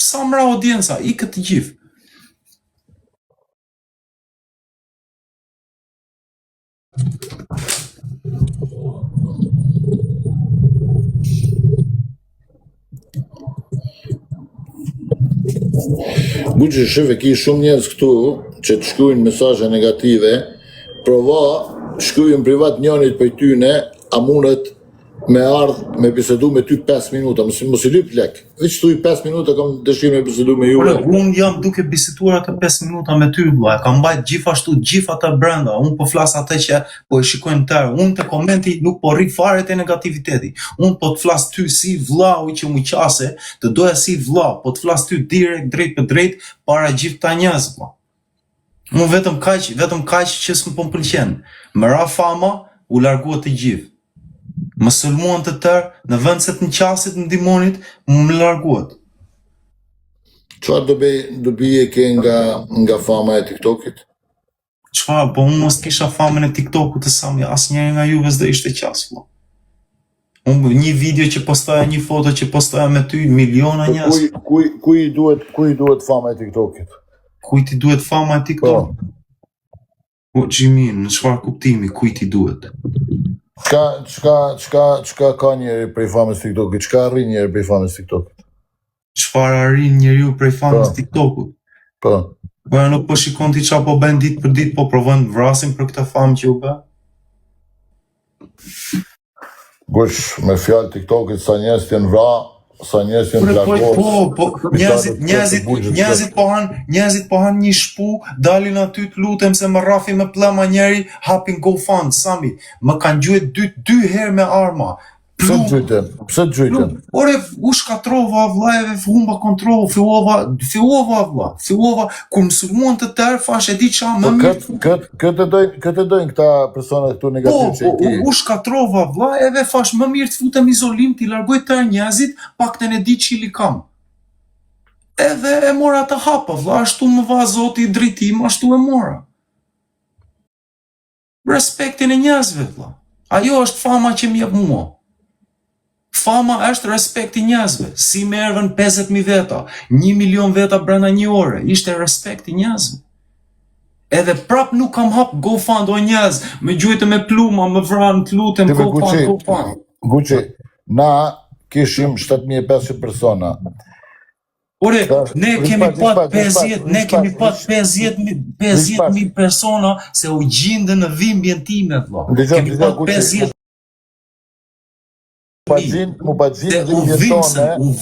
sa mra audienca, i këtë gjithë. Buqë shëve ki shumë njerëz këtu që të shkruajnë mesazhe negative, prova shkruajnë privat njërit për tyne, a mundet me ardhë me bisedu me ty 5 minuta, mos i lyp lek. Veç thuj 5 minuta kam dëshirë me bisedu me juve. Unë jam duke biseduar atë 5 minuta me ty, vlla. Kam mbajt gjithashtu gjithë ata brenda. Unë po flas atë që po e shikojnë tërë. Unë te komenti nuk po rri fare te negativiteti. Unë po të flas ty si vllau që më qase, të doja si vllau, po të flas ty direkt drejt për drejt para gjithë ta njerëz, vlla. Unë vetëm kaq që s'm po pëlqen. Më ra fama, u largua të gjithë. Më sulmuan të tërë, në vend se të në qasit në dimonit, më larguat. Çfarë do bie ke nga fama e TikTokit? Çfarë, po unë mos kisha famën e TikTokut të Sami, asnjëri nga juve s'do ishte qas, vlla. Unë një video që postoja, një foto që postoja me ty, miliona njerëz. Ku i duhet fama e TikTokit? Kujt i duhet fama e TikTokit? Po Xhimin, në çfarë kuptimi kujt i duhet? Çka ka njeri prej famës TikTokit? Çka arrin njeri prej famës TikTokit? Çfarë arrin njeriu prej famës TikTokut? Po. Po nuk po shikon ti çfarë po bën ditë për ditë, po provojnë vrasin për këtë famë që u bë. Gush, me fjalë TikTokit sa njerëz janë vra, sa njerëz janë largohur. Po, njerëzit po han një shpu, dalin aty të lutem se më rrafi me plama njeri, hapin GoFund, Sami, më kanë gjuet dy herë me arma. Pse të gjujten? Ore, u shkatrova vllajeve, humba kontroll, fillova, kur më sulmuan të tërë, fash e di qa më mirë. Këtë dojnë këta persona këtu negativ që i ki? U shkatrova vllajeve, fash më mirë të futem izolim, t'i largoj tërë njerëzit, pakten e di qili kam. Edhe e mora të hapa, vlla, ashtu më va zoti drejtim, ashtu e mora. Respektin e njerëzve, vlla. Ajo është fama që më jep mua. Fama është respekti njerëzve, si më erdhën 50.000 veta, 1 milion veta brenda një ore, ishte respekti njerëzve. Edhe prap nuk kam hap GoFund o njerëz, me gjujtë me pluma, më vranë, të lutem, GoFund. Guqi, na kishim 7.500 persona. Ore, ne kemi pat 50.000 persona se u gjindë në dhimbjen time, vlla. Kemi pat 50. U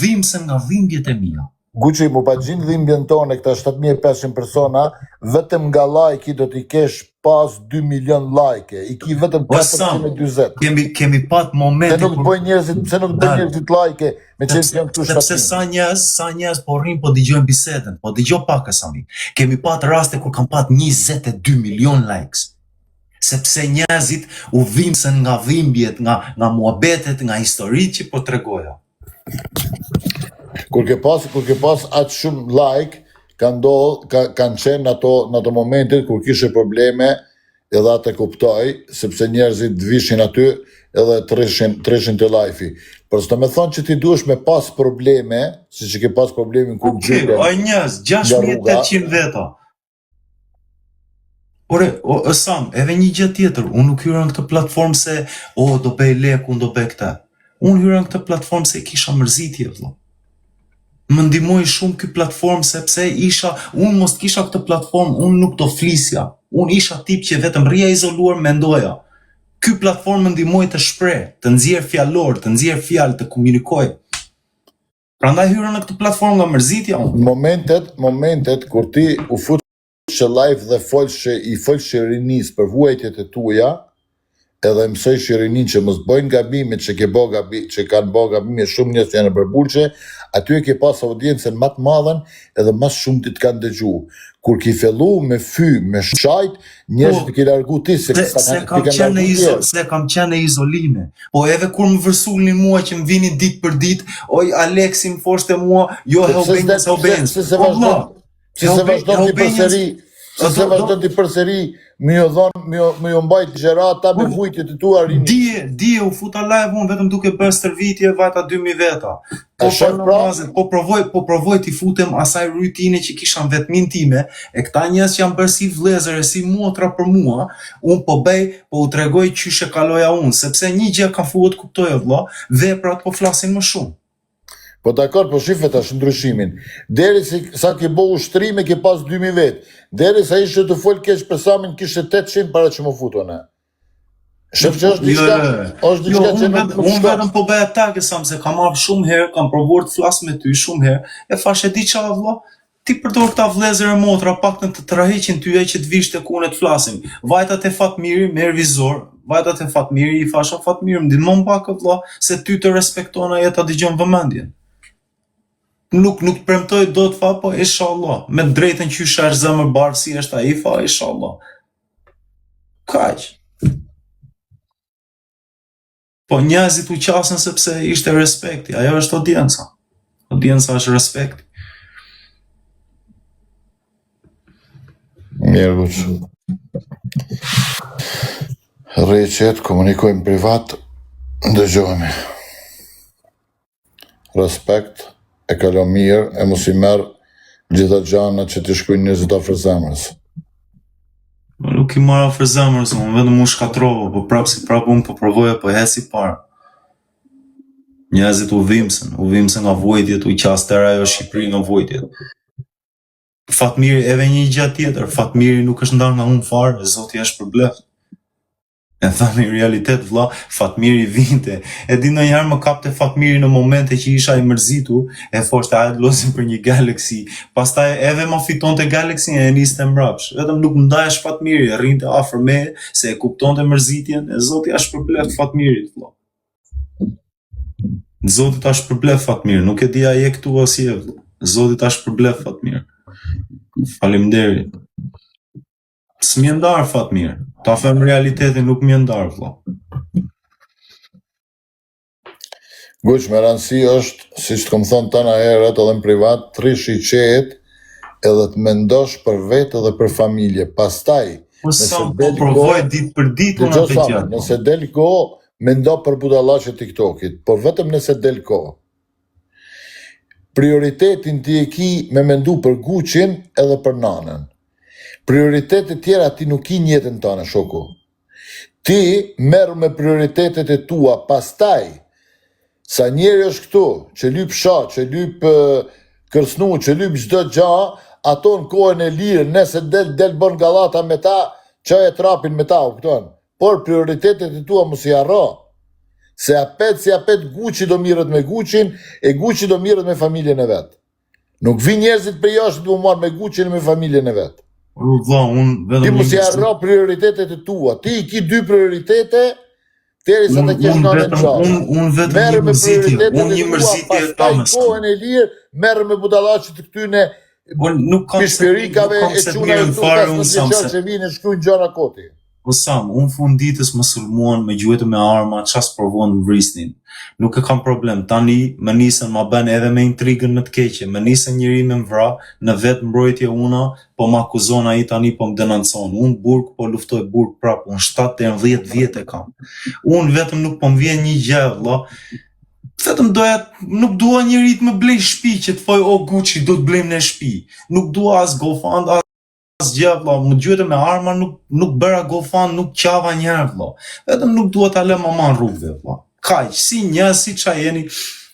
vimsen nga dhimbjet e mia. Guqi, mu pa gjinë dhimbjen tone këta 7.500 persona, vetëm nga like do t'i kesh pas 2 milion like, i ki vetëm 420. Kemi pat momente... Pse nuk bëjnë njerëzit like, me qenë janë këtu 7.000. Sepse sa njerëz po rrim, po dëgjojnë bisedën, po dëgjoj pak e Sami. Kemi pat raste kur kam pat 22 milion likes. Sepse njerëzit u vimsen nga dhimbjet, nga muhabetet, nga historitë që po tregoja. Kur ke pas atë shumë like, kanë qenë në ato momentet kur kishe probleme, edhe atë e kuptoj, sepse njerëzit vishin aty edhe treshin të live-i. Por s'të me thonë që ti duhesh me pas probleme, si që ke pas problemin kur gjyre. Oj njerëz, 6.800 veta. Ore, Sam, edhe një gjë tjetër, unë nuk hyra në këtë platformë se, do bëj lek, unë do bëj këta. Unë hyra në këtë platformë se kisha mërzitje, vëlla. Më ndihmoi shumë ky platformë sepse unë mos kisha këtë platformë, unë nuk do flisja. Unë isha tip që vetëm rria izoluar mendoja. Ky platformë më ndihmoi të shpreh, të nxjerr fjalor, të nxjerr fjalë, të komunikoj. Prandaj hyra në këtë platformë nga mërzitja unë. Momentet kur ti u fut që live dhe i folsh rinis për vuajtjet e tuja, edhe mësoj shirinin që mos bëjnë gabimet që kanë bë gabime shumë njerëz janë përbulqe, aty e ke pas audiencën më të madhen edhe më shumë ti të kanë dëgju. Kur ki fillu me me shajt, njerëzit ke largu ti se kam qenë në izolime. Po edhe kur më vërsulnin mua që më vinin ditë për ditë, oj Aleksi më foshte mua, jo Helbenjës. Si se vazhdon ti përsëri, Se vazhdo t'i përsëri më jo dhon, më jo mbajt gjerata me vujtjet e tua rini. Dije u futa live unë vetëm duke bërë stërvitje vajta 2000 veta. Po provoj t'i futem asaj rutine që kisha në vetmin time, e këta njerëz që janë bërë si vëllezër e si motra për mua, unë po u tregoj qyshe kaloja unë, sepse një gjë ka fuhet kuptoja vëlla, veprat po flasin më shumë. Po dakor, po shife tash ndryshimin. Deri sa ke bo ushtrime ke pas 2000 vetë. Deri sa ishte të fol keq për Samin kishte 800 para që më futone. Shef që është diçka, që unë vetëm po bëja take Sam se kam marrë shumë herë, kam provuar të flas me ty shumë herë, e fashe di qa vëlla, ti përdor këta vëllezër e motra pak në të tërheqin ty e që të vish të kune të flasim. Vajtat e Fatmiri me revizor, vajtat e Fatmiri i fasha Fatmiri, më ndihmon pak vëlla se ty të respektona jeta dëgjon vëmendjen. Nuk premtoj do të fa, po inshallah, me drejtën që është zemër barë si është ai fa, inshallah. Kaq. Po njerëzit u qasën sepse ishte respekti, ajo është audienca. Audienca është respekti. Mirë guqë. Rreqet, komunikojmë privat, dëgjohemi. Respekt. E kalon mirë, e mos i merë gjitha gjana që t'i shkujnë njëzit afër zemrës. Nuk i marrë afër zemrës, unë vetëm u shkatrova, po prapë unë po provoja, po heci parë. Njëzit u vimsen nga vojtjet, u qastera ajo Shqipëri nga vojtjet. Fatmiri, edhe një gjatë tjetër, Fatmiri nuk është ndarë nga unë farë, zoti është për bleft. E thani realitet vlla, Fatmiri vinte. E di ndonjëherë më kapte Fatmiri në momente që isha i mërzitur, e thoshte hajde losim për një Galaxy. Pastaj edhe më fitonte Galaxy e niste mbrapsh. Vetëm nuk më ndahesh Fatmiri, rrinte afër me se e kuptonte mërzitjen, e Zoti është për bleft Fatmirit vlla. Zoti tash për bleft Fatmir, nuk e di a je këtu as je vlla. Zoti tash për bleft Fatmir. Faleminderit. S'mje ndarë Fatmir, ta them realitetin nuk mje ndarë vlla. Guq, me rëndësi është, si që të kom thonë tëna herët edhe në privat, 3 shiqet edhe të mendosh për vetë edhe për familje. Pastaj, po provoj ditë për ditë unë atë gjatë. Nëse del ko, mendo për budallaqe TikTokit, por vetëm nëse del ko. Prioritetin ti e ki me mendu për Guqin edhe për nanën. Prioritetet tjera ti nuk i njetën tëne, shoku. Ti merë me prioritetet e tua, pastaj, sa njeri është këtu, që lyp sha, që lyp kërsnu, që lyp çdo gja, ato në kohën e lirë, nëse del bën gallata me ta, qaj e trapin me ta, u këton. Por prioritetet e tua mos i harro. Se apet Guqi do mirët me Guqin, e Guqi do mirët me familjen e vetë. Nuk vi njerëzit për jashtë të marrë me Guqin e me familjen e vetë. Ti mos i harro prioritetet e tua. Ti i ki 2 prioritete, teri sa të kesh në në qasë. Merë me prioritetet e tua, pastaj kohën e lirë, merë me budallaqet të këtyne pishpirikave e quna e tukas në të qërë që vinë e shkujnë gjara koti. Po Sam, unë funditës më sulmuan me gjuetë me arma, qas provon në vrisnin. Nuk e kam problem, tani më nisën ma ben edhe me intrigën në të keqe, më nisën njëri me më vra, në vetë mbrojtje una, po më akuzon ai tani po më denancon. Unë burg, po luftoj burg prap, unë 7 deri në 10 vjetë e kam. Unë vetëm nuk po më vjen një gjë, vlla. Vetëm nuk dua njëri të më blej shtëpi që të thoj o Gucci do të blejmë në shtëpi. Nuk dua as GoFund, gjë vlla, më gjyete me arma, nuk bëra GoFund, nuk qava njerë vlla. Vetëm nuk dua ta lë maman rrugëve vlla. Kaq, si një, si qa jeni,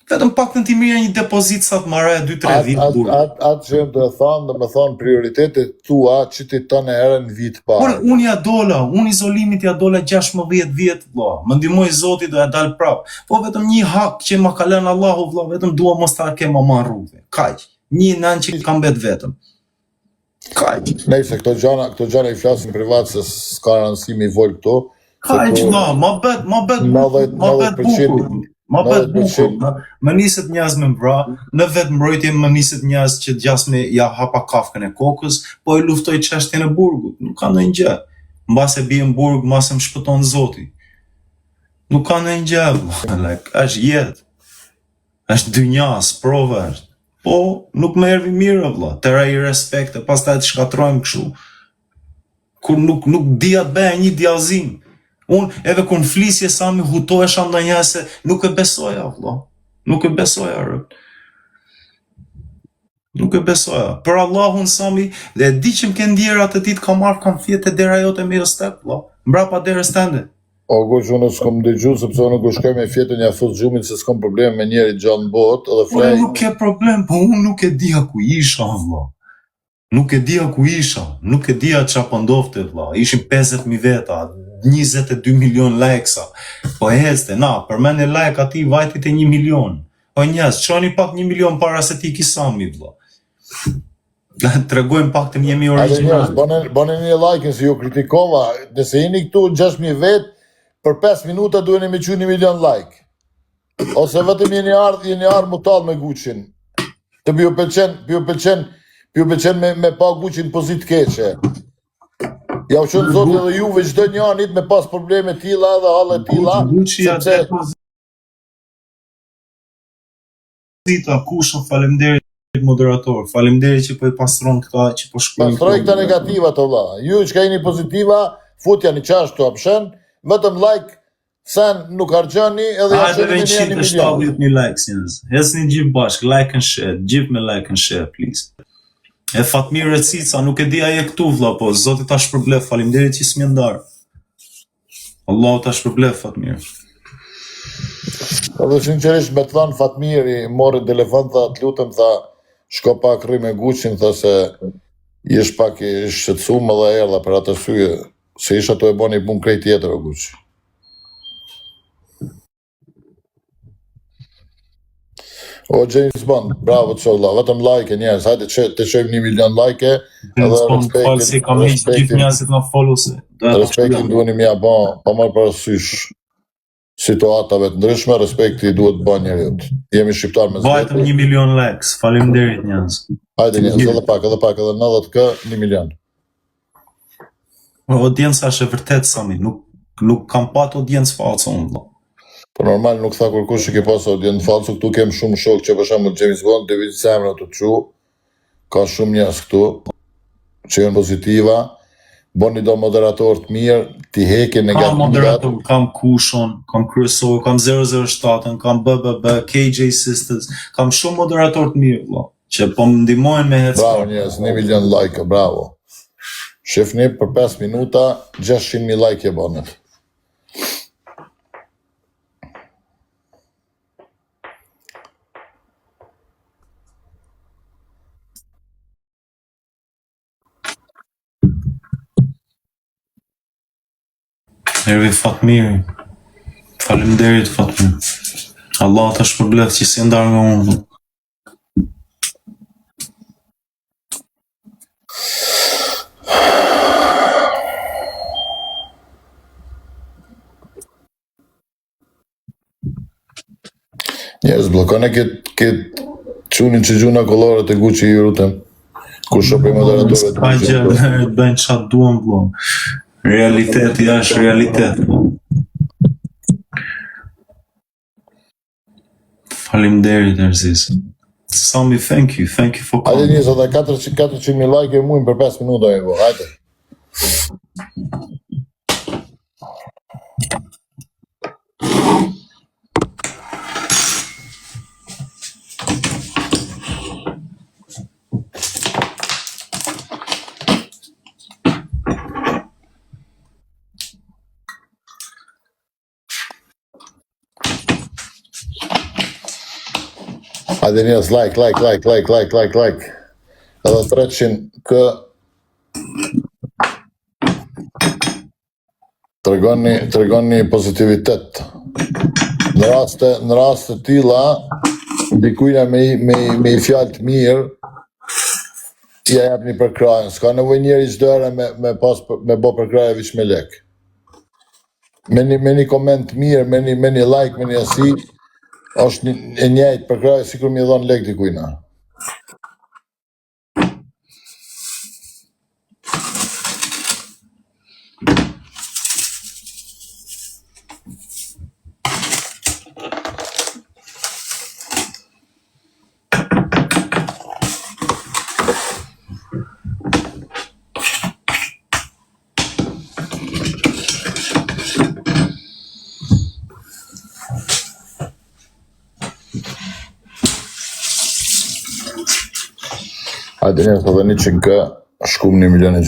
vetëm pak në ti mirë një depozit sa të marrë 2-3 vit burë. Atë që të thonë prioritetet tua që ti të në herën vit parë. Por unë ja dola, unë izolimit ja dola 16 vjetë vlla, më ndihmoj Zoti do ja dal prap. Po vetëm një hak që ma ka lënë Allahu vlla, vetëm dua mos ta ke maman rrugëve. Kaq, një nën që kam bet vetëm. Nejse, këto gjana i flasin privat se s'ka rëndësi mi vol këto. Kaq, ma bet bukur. Ma bet bukur. Më niset njerëz me mbra, në vetë mbrojtje më niset njerëz që gjasme ja hapa kafkën e kokës, po e luftoj çështjen e burgut. Nuk ka ndonjë gjë. Mbas e bie në burg, mbas e më shpëton Zoti. Nuk ka ndonjë gjë. Është jetë. Është dynja, sprova është. Po, nuk më ervi mirë, vlla, tëra i respekte, pastaj të shkatrojmë kështu. Kur nuk dia të bëja një djallëzim. Unë edhe kur në flisje sa mi hutohesha ndonjëherë se nuk e besoja, vëlla. Nuk e besoja, rrët. Nuk e besoja. Për Allahun Sami, dhe di që m'ke ndjera të ditë kam fjetë e dera jote me jo step, vëlla. Mbrapa derës tënde. O goç, unë s'kom dëgju sepse unë nuk shkoj me fjetën ja fut xhumit se s'kom problem me njëri gjallë në botë edhe Unë nuk ke problem, po unë nuk e dija ku isha, vëlla. Nuk e dija ku isha, nuk e dija qa pëndofte, vëlla. Ishim 50.000 veta, 22 milion likesa. Po heste, na, përmend e like ati vajtit e 1 milion. Po njës, qoni pak 1 milion para se ti kisami, vëlla. Tregojmë pak të njemi original. Bane një like se ju kritikova, nëse jeni këtu 6.000 vetë, për 5 minuta duheni me qu 1 milion like. Ose vetëm jeni ardhë mutal me Gucci-n. Të pi ju pëlqen me pa Gucci-n pozit keqe. Ja u qënë zotë edhe juve çdo një anit me pas probleme tilla dhe halle tilla. Gucci atë pozita kusho, faleminderit moderator. Faleminderit që po i pastron këta që po shkruajnë. Pastroj këta negativa të vëlla. Ju që ka jeni pozitiva, futja një qashtu apshen, vetëm like sen nuk harxhani edhe ja qeni me 1 milion. 170.000 likes njës. Hesni gjithë bashk, like and share, gjithë me like and share, please. E Fatmir Recica, nuk e di aje këtu vëlla, po Zoti ta shpërblef, faleminderit që s'më ndar. Allahu ta shpërblef, Fatmir. Edhe sinqerisht me të thënë Fatmiri, mori telefon, tha, të lutem, tha, shko pak rri me Gucci-n, tha se jesh pak i shqetësuar edhe erdha për atë syje, se isha të e boni pun krejt tjetër o Gucci. O James Bond, bravo të sholla, vetëm like e njerës, hajde të qojmë 1 milion like James Bond, falë si kam heqë gjithë njerëzit nga follow-se. Respektin duheni mja ba, pa marrë parasysh situatave të ndryshme, respekti duhet ba njerëjut. Jemi shqiptar me zvetë. Vajtëm 1 milion likes, faleminderit njerëz. Hajde njerëz, edhe pak, edhe 90k, 1 milion. Audiencë është e vërtet, Sami, nuk kam pat audiencë falso unë. Po normal nuk tha kërkush që ke pas audiencë falso, këtu kem shumë shok që për shembull James Bond, David Semra të çu, ka shumë njerëz këtu që janë pozitiva, boni do moderator të mirë, ti heke negativat. Kam moderator, kam Kushon, kam Kryesor, kam 007, kam BBB, KJ Sisters, kam shumë moderator të mirë, vëlla, që po më ndihmojnë me hecë. Bravo njerëz, 1 milion like, bravo. Shifni për 5 minuta 600.000 like e bonët. Ervi Fatmiri. Faleminderit Fatmir. Allah ta shpërblef që si ndar nga unë. Njerëz blokone këtë qunin që gjuna kolore të Gucci i rutem. Kur shopim moderatorët. Pa gjë, nërët bëjnë qatë duan, blo. Realiteti është realitet, blo. Faleminderit, Erziz. Sami, thank you for Hajde coming. njës, edhe 400.000 like e mujnë për 5 minuta e bo, hajde. Hajde njës, like. Edhe 300 kë tregoni pozitivitet. Në raste tilla, dikujna me i fjalë të mirë, ja japni për krajën. S'ka nevojë njeri çdo herë me bo për krajë veç me lek. Me një koment mirë, me një like, me një asi, është e njëjtë për krajë sikur mi dhon lek dikujna. Hajde një të dhe 100k, shkum 1,5 milion.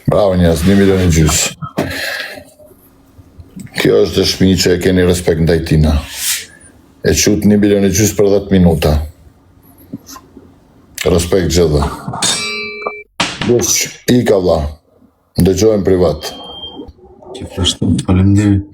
Bravo njerëz, 1,5 milion. Kjo është dëshmi që e keni respekt ndaj tina. E qut 1,5 milion për 10 minuta. Respekt gjithë. Bush, i ka vlla. Ndëgjojmë privat. Që flashton, faleminderit.